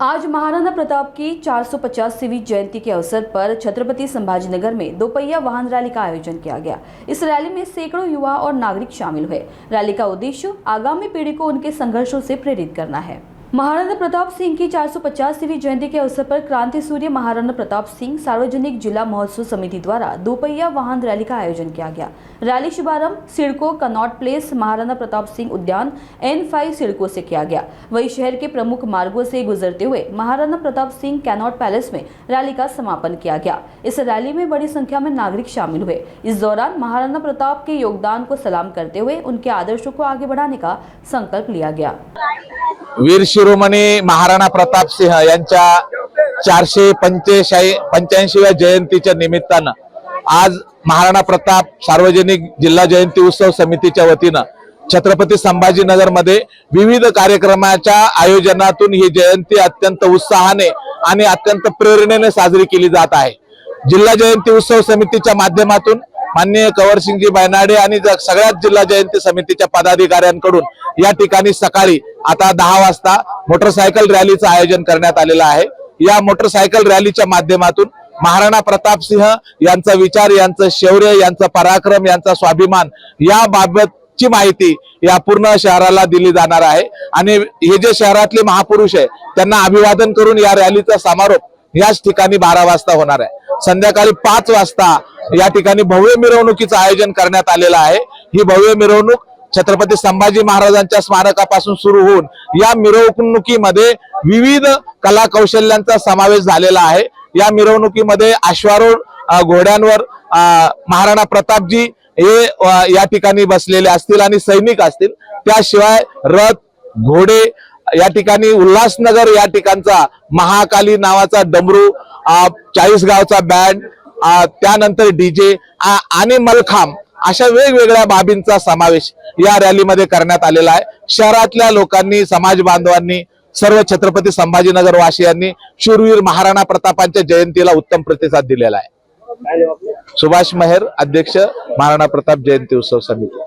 आज महाराणा प्रताप की 450वीं जयंती के अवसर पर छत्रपति संभाजीनगर में दोपहिया वाहन रैली का आयोजन किया गया। इस रैली में सैकड़ों युवा और नागरिक शामिल हुए। रैली का उद्देश्य आगामी पीढ़ी को उनके संघर्षों से प्रेरित करना है। महाराणा प्रताप सिंह की 450वीं जयंती के अवसर पर क्रांति सूर्य महाराणा प्रताप सिंह सार्वजनिक जिला महोत्सव समिति द्वारा दोपहिया वाहन रैली का आयोजन किया गया। रैली शुभारंभ सिडको कनॉट प्लेस महाराणा प्रताप सिंह उद्यान N5 सिडको से किया गया। वहीं शहर के प्रमुख मार्गों से गुजरते हुए महाराणा प्रताप सिंह कैनॉट पैलेस में रैली का समापन किया गया। इस रैली में बड़ी संख्या में नागरिक शामिल हुए। इस दौरान महाराणा प्रताप के योगदान को सलाम करते हुए उनके आदर्शों को आगे बढ़ाने का संकल्प लिया गया। वीर शिरोमणी महाराणा प्रताप सिंह यांच्या 485व्या जयंतीच्या निमित्तानं आज महाराणा प्रताप सार्वजनिक जिल्हा जयंती उत्सव समितीच्या वतीनं छत्रपती संभाजीनगर मध्ये विविध कार्यक्रमाच्या आयोजनातून ही जयंती अत्यंत उत्साहाने आणि अत्यंत प्रेरणेने साजरी केली जात आहे। जिल्हा जयंती उत्सव समितीच्या माध्यमातून माननीय कंवरसिंगजी बैनाडे आणि सगळ्याच जिल्हा जयंती समितीच्या पदाधिकाऱ्यांकडून या ठिकाणी सकाळी आता 10 वाजता मोटरसायकल रॅलीचं आयोजन करण्यात आलेलं आहे। या मोटरसायकल रॅलीच्या माध्यमातून महाराणा प्रताप सिंह यांचा विचार, यांचं शौर्य, यांचा पराक्रम, यांचा स्वाभिमान या बाबतची माहिती या पूर्ण शहराला दिली जाणार आहे आणि हे जे शहरातले महापुरुष आहे त्यांना अभिवादन करून या रॅलीचा समारोप याच ठिकाणी 12 वाजता होणार आहे। संध्याकाळी 5 वाजता या ठिकाणी भव्य मिरवणुकीचं आयोजन करण्यात आलेलं आहे। ही भव्य मिरवणूक छत्रपती संभाजी महाराजांच्या स्मारकापासून सुरू होऊन या मिरवणुकीमध्ये विविध कला कौशल्यांचा समावेश झालेला आहे। या मिरवणुकीमध्ये अश्वारूढ घोड्यांवर महाराणा प्रतापजी हे या ठिकाणी बसलेले असतील आणि सैनिक असतील। त्याशिवाय रथ, घोडे, या ठिकाणी उल्हासनगर या ठिकाणचा महाकाली नावाचा डमरू, 40 गावचा बँड, त्यानंतर डीजे आणि मलखांब अशा वेगवेगळ्या बाबींचा समावेश या रॅलीमध्ये करण्यात आलेला आहे। शहरातल्या लोकांनी, समाज बांधवांनी, सर्व छत्रपती संभाजीनगर वासियांनी शूरवीर महाराणा प्रतापांच्या जयंतीला उत्तम प्रतिसाद दिलेला आहे। सुभाष मेहर, अध्यक्ष महाराणा प्रताप जयंती उत्सव समिती।